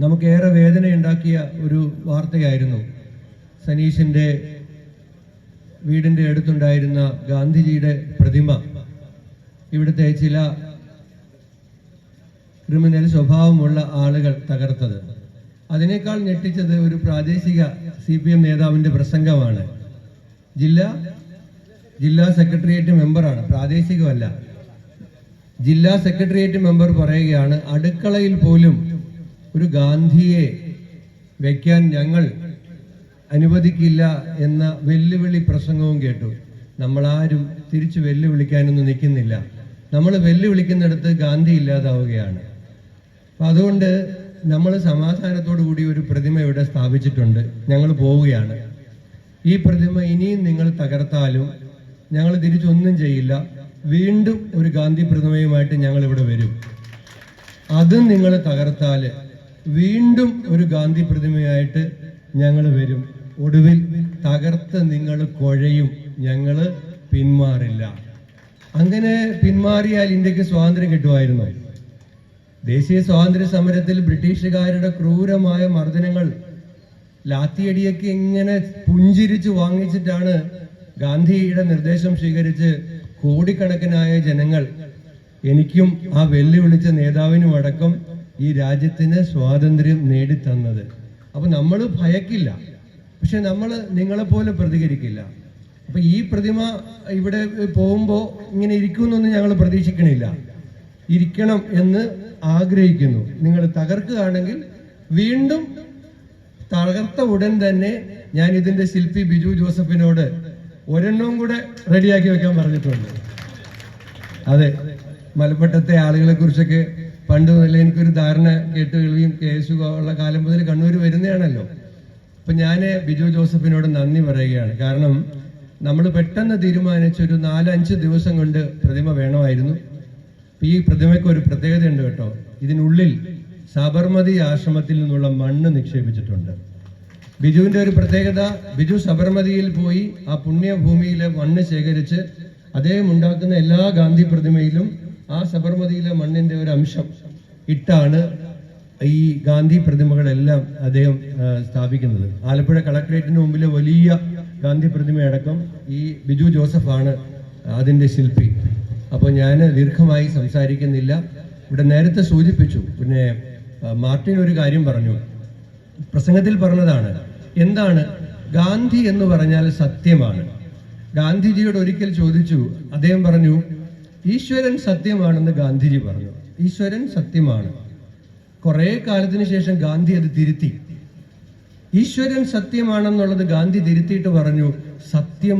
നമുക്കേറെ വേദനയുണ്ടാക്കിയ ഒരു വാർത്തയായിരുന്നു. സനീഷിൻ്റെ വീടിൻ്റെ അടുത്തുണ്ടായിരുന്ന ഗാന്ധിജിയുടെ പ്രതിമ ഇവിടുത്തെ ചില ക്രിമിനൽ സ്വഭാവമുള്ള ആളുകൾ തകർത്തത്. അതിനേക്കാൾ ഞെട്ടിച്ചത് ഒരു പ്രാദേശിക CPM നേതാവിൻ്റെ പ്രസംഗമാണ്. ജില്ലാ സെക്രട്ടേറിയറ്റ് മെമ്പറാണ്, പ്രാദേശികമല്ല, ജില്ലാ സെക്രട്ടേറിയറ്റ് മെമ്പർ പറയുകയാണ്, അടുക്കളയിൽ പോലും ഒരു ഗാന്ധിയെ വയ്ക്കാൻ ഞങ്ങൾ അനുവദിക്കില്ല എന്ന വെല്ലുവിളി പ്രസംഗവും കേട്ടു. നമ്മളാരും തിരിച്ചു വെല്ലുവിളിക്കാനൊന്നും നിൽക്കുന്നില്ല. നമ്മൾ വെല്ലുവിളിക്കുന്നിടത്ത് ഗാന്ധി ഇല്ലാതാവുകയാണ്. അപ്പം അതുകൊണ്ട് നമ്മൾ സമാധാനത്തോടു കൂടി ഒരു പ്രതിമ ഇവിടെ സ്ഥാപിച്ചിട്ടുണ്ട്. ഞങ്ങൾ പോവുകയാണ്. ഈ പ്രതിമ ഇനിയും നിങ്ങൾ തകർത്താലും ഞങ്ങൾ തിരിച്ചൊന്നും ചെയ്യില്ല. വീണ്ടും ഒരു ഗാന്ധി പ്രതിമയുമായിട്ട് ഞങ്ങൾ ഇവിടെ വരും. അതും നിങ്ങൾ തകർത്താൽ വീണ്ടും ഒരു ഗാന്ധി പ്രതിമയായിട്ട് ഞങ്ങൾ വരും. ഒടുവിൽ തകർത്ത് നിങ്ങൾ കുഴയും. ഞങ്ങൾ പിന്മാറില്ല. അങ്ങനെ പിന്മാറിയാൽ ഇന്ത്യക്ക് സ്വാതന്ത്ര്യം കിട്ടുമായിരുന്നു. ദേശീയ സ്വാതന്ത്ര്യ സമരത്തിൽ ബ്രിട്ടീഷുകാരുടെ ക്രൂരമായ മർദ്ദനങ്ങൾ, ലാത്തിയടിയൊക്കെ ഇങ്ങനെ പുഞ്ചിരിച്ച് വാങ്ങിച്ചിട്ടാണ് ഗാന്ധിയുടെ നിർദ്ദേശം സ്വീകരിച്ച് കോടിക്കണക്കിനായ ജനങ്ങൾ, എനിക്കും ആ വെല്ലുവിളിച്ച നേതാവിനും അടക്കം, ഈ രാജ്യത്തിന് സ്വാതന്ത്ര്യം നേടിത്തന്നത്. അപ്പൊ നമ്മൾ ഭയക്കില്ല, പക്ഷെ നമ്മൾ നിങ്ങളെപ്പോലെ പ്രതികരിക്കില്ല. അപ്പൊ ഈ പ്രതിമ ഇവിടെ പോകുമ്പോൾ ഇങ്ങനെ ഇരിക്കുമെന്നൊന്നും ഞങ്ങൾ പ്രതീക്ഷിക്കണില്ല. ഇരിക്കണം എന്ന് ആഗ്രഹിക്കുന്നു. നിങ്ങൾ തകർക്കുകയാണെങ്കിൽ വീണ്ടും തകർത്ത ഉടൻ തന്നെ ഞാൻ ഇതിന്റെ ശില്പി ബിജു ജോസഫിനോട് ഒരെണ്ണവും കൂടെ റെഡിയാക്കി വെക്കാൻ പറഞ്ഞിട്ടുണ്ട്. അതെ, മലപ്പട്ടത്തെ ആളുകളെ കുറിച്ചൊക്കെ പണ്ട് മുതലേ എനിക്കൊരു ധാരണ കേട്ട് കേൾവിയും കേസു ഉള്ള കാലം മുതൽ കണ്ണൂർ വരുന്നതാണല്ലോ. അപ്പൊ ഞാൻ ബിജു ജോസഫിനോട് നന്ദി പറയുകയാണ്. കാരണം നമ്മൾ പെട്ടെന്ന് തീരുമാനിച്ചൊരു 4-5 ദിവസം കൊണ്ട് പ്രതിമ വേണമായിരുന്നു. ഈ പ്രതിമയ്ക്ക് ഒരു പ്രത്യേകതയുണ്ട് കേട്ടോ. ഇതിനുള്ളിൽ സബർമതി ആശ്രമത്തിൽ നിന്നുള്ള മണ്ണ് നിക്ഷേപിച്ചിട്ടുണ്ട്. ബിജുവിന്റെ ഒരു പ്രത്യേകത, ബിജു സബർമതിയിൽ പോയി ആ പുണ്യഭൂമിയിലെ മണ്ണ് ശേഖരിച്ച് അദ്ദേഹം ഉണ്ടാക്കുന്ന എല്ലാ ഗാന്ധി പ്രതിമയിലും ആ സബർമതിയിലെ മണ്ണിന്റെ ഒരു അംശം ഇട്ടാണ് ഈ ഗാന്ധി പ്രതിമകളെല്ലാം അദ്ദേഹം സ്ഥാപിക്കുന്നത്. ആലപ്പുഴ കളക്ടറേറ്റിന് മുമ്പിലെ വലിയ ഗാന്ധി പ്രതിമയടക്കം ഈ ബിജു ജോസഫാണ് അതിന്റെ ശില്പി. അപ്പോൾ ഞാൻ ദീർഘമായി സംസാരിക്കുന്നില്ല. ഇവിടെ നേരത്തെ സൂചിപ്പിച്ചു. പിന്നെ മാർട്ടിൻ ഒരു കാര്യം പറഞ്ഞു, പ്രസംഗത്തിൽ പറഞ്ഞതാണ്. എന്താണ് ഗാന്ധി എന്ന് പറഞ്ഞാൽ? സത്യമാണ്. ഗാന്ധിജിയോട് ഒരിക്കൽ ചോദിച്ചു, അദ്ദേഹം പറഞ്ഞു, ഈശ്വരൻ സത്യമാണെന്ന് ഗാന്ധിജി പറഞ്ഞു. ഈശ്വരൻ സത്യമാണ്. കുറെ കാലത്തിന് ശേഷം ഗാന്ധി അത് തിരുത്തി. ഈശ്വരൻ സത്യമാണെന്നുള്ളത് ഗാന്ധി തിരുത്തിയിട്ട് പറഞ്ഞു, സത്യം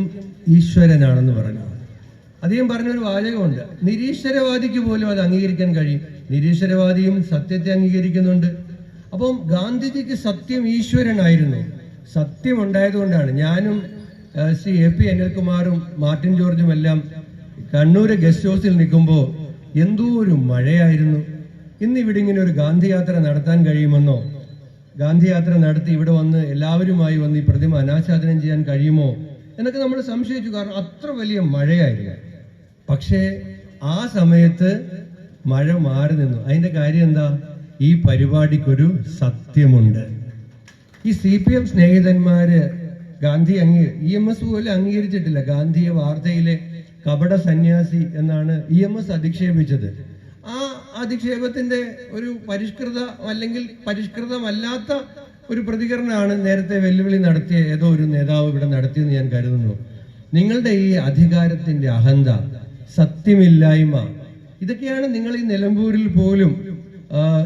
ഈശ്വരനാണെന്ന് പറഞ്ഞു. അദ്ദേഹം പറഞ്ഞൊരു വാചകമുണ്ട്, നിരീശ്വരവാദിക്ക് പോലും അത് അംഗീകരിക്കാൻ കഴിയും. നിരീശ്വരവാദിയും സത്യത്തെ അംഗീകരിക്കുന്നുണ്ട്. അപ്പം ഗാന്ധിജിക്ക് സത്യം ഈശ്വരനായിരുന്നു. സത്യം ഉണ്ടായതുകൊണ്ടാണ് ഞാനും ശ്രീ AP അനിൽകുമാറും മാർട്ടിൻ ജോർജും എല്ലാം കണ്ണൂര് ഗസ്റ്റ് ഹൗസിൽ നിൽക്കുമ്പോൾ എന്തോ ഒരു മഴയായിരുന്നു. ഇന്നിവിടെ ഇങ്ങനെ ഒരു ഗാന്ധി യാത്ര നടത്താൻ കഴിയുമെന്നോ, ഗാന്ധി യാത്ര നടത്തി ഇവിടെ വന്ന് എല്ലാവരുമായി വന്ന് ഈ പ്രതിമ അനാച്ഛാദനം ചെയ്യാൻ കഴിയുമോ എന്നൊക്കെ നമ്മൾ സംശയിച്ചു. കാരണം അത്ര വലിയ മഴയായിരുന്നു. പക്ഷേ ആ സമയത്ത് മഴ മാറി നിന്നു. അതിന്റെ കാര്യം എന്താ? ഈ പരിപാടിക്കൊരു സത്യമുണ്ട്. ഈ CPM സ്നേഹിതന്മാര് ഗാന്ധി EMS പോലും അംഗീകരിച്ചിട്ടില്ല. ഗാന്ധിയെ വാർത്തയിലെ കപട സന്യാസി എന്നാണ് EMS അധിക്ഷേപിച്ചത്. ആ അധിക്ഷേപത്തിന്റെ ഒരു പരിഷ്കൃതമല്ലാത്ത ഒരു പ്രതികരണമാണ് നേരത്തെ വെല്ലുവിളി നടത്തിയ ഏതോ ഒരു നേതാവ് ഇവിടെ നടത്തിയെന്ന് ഞാൻ കരുതുന്നു. നിങ്ങളുടെ ഈ അധികാരത്തിന്റെ അഹന്ത, സത്യമില്ലായ്മ, ഇതൊക്കെയാണ് നിങ്ങൾ ഈ നിലമ്പൂരിൽ പോലും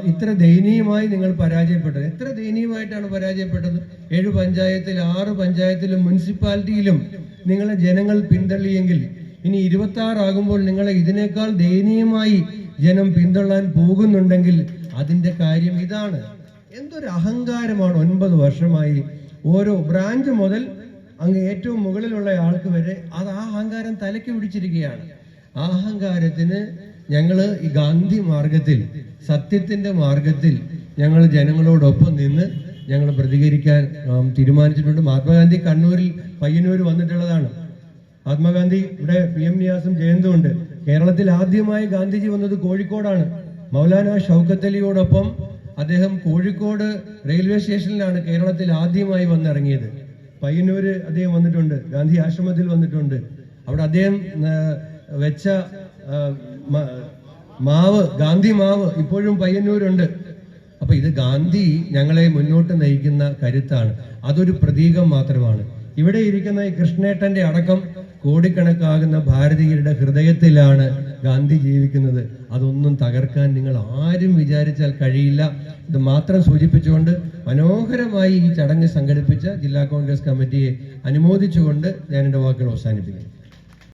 ഇത്ര ദയനീയമായി നിങ്ങൾ പരാജയപ്പെട്ടത്. എത്ര ദയനീയമായിട്ടാണ് പരാജയപ്പെട്ടത്? 7 പഞ്ചായത്തിൽ 6 പഞ്ചായത്തിലും മുനിസിപ്പാലിറ്റിയിലും നിങ്ങളെ ജനങ്ങൾ പിന്തള്ളിയെങ്കിൽ ഇനി 26 ആകുമ്പോൾ നിങ്ങളെ ഇതിനേക്കാൾ ദയനീയമായി ജനം പിന്തള്ളാൻ പോകുന്നുണ്ടെങ്കിൽ അതിന്റെ കാര്യം ഇതാണ്. എന്തൊരു അഹങ്കാരമാണ്! 9 വർഷമായി ഓരോ ബ്രാഞ്ച് മുതൽ അങ്ങ് ഏറ്റവും മുകളിലുള്ള ആൾക്ക് വരെ അത് ആ അഹങ്കാരം തലയ്ക്ക് പിടിച്ചിരിക്കുകയാണ്. ആ അഹങ്കാരത്തിന് ഞങ്ങൾ ഈ ഗാന്ധി മാർഗത്തിൽ, സത്യത്തിന്റെ മാർഗത്തിൽ ഞങ്ങൾ ജനങ്ങളോടൊപ്പം നിന്ന് ഞങ്ങൾ പ്രതികരിക്കാൻ തീരുമാനിച്ചിട്ടുണ്ട്. മഹാത്മാഗാന്ധി കണ്ണൂരിൽ പയ്യന്നൂർ വന്നിട്ടുള്ളതാണ്. മഹാത്മാഗാന്ധി ഇവിടെ PM നിയാസും ജയന്തുണ്ട്. കേരളത്തിൽ ആദ്യമായി ഗാന്ധിജി വന്നത് കോഴിക്കോടാണ്. മൗലാന ഷൗക്കത്ത് അലിയോടൊപ്പം അദ്ദേഹം കോഴിക്കോട് റെയിൽവേ സ്റ്റേഷനിലാണ് കേരളത്തിൽ ആദ്യമായി വന്നിറങ്ങിയത്. പയ്യന്നൂര് അദ്ദേഹം വന്നിട്ടുണ്ട്, ഗാന്ധി ആശ്രമത്തിൽ വന്നിട്ടുണ്ട്. അവിടെ അദ്ദേഹം വെച്ച മാവ്, ഗാന്ധി മാവ് ഇപ്പോഴും പയ്യന്നൂരുണ്ട്. അപ്പൊ ഇത് ഗാന്ധി ഞങ്ങളെ മുന്നോട്ട് നയിക്കുന്ന കരുത്താണ്. അതൊരു പ്രതീകം മാത്രമാണ്. ഇവിടെ ഇരിക്കുന്ന ഈ കൃഷ്ണേട്ടന്റെ അടക്കം കോടിക്കണക്കാകുന്ന ഭാരതീയരുടെ ഹൃദയത്തിലാണ് ഗാന്ധി ജീവിക്കുന്നത്. അതൊന്നും തകർക്കാൻ നിങ്ങൾ ആരും വിചാരിച്ചാൽ കഴിയില്ല. ഇത് മാത്രം സൂചിപ്പിച്ചുകൊണ്ട് മനോഹരമായി ഈ ചടങ്ങ് സംഘടിപ്പിച്ച ജില്ലാ കോൺഗ്രസ് കമ്മിറ്റിയെ അനുമോദിച്ചുകൊണ്ട് ഞാൻ എൻ്റെ വാക്കുകൾ അവസാനിപ്പിക്കുന്നു.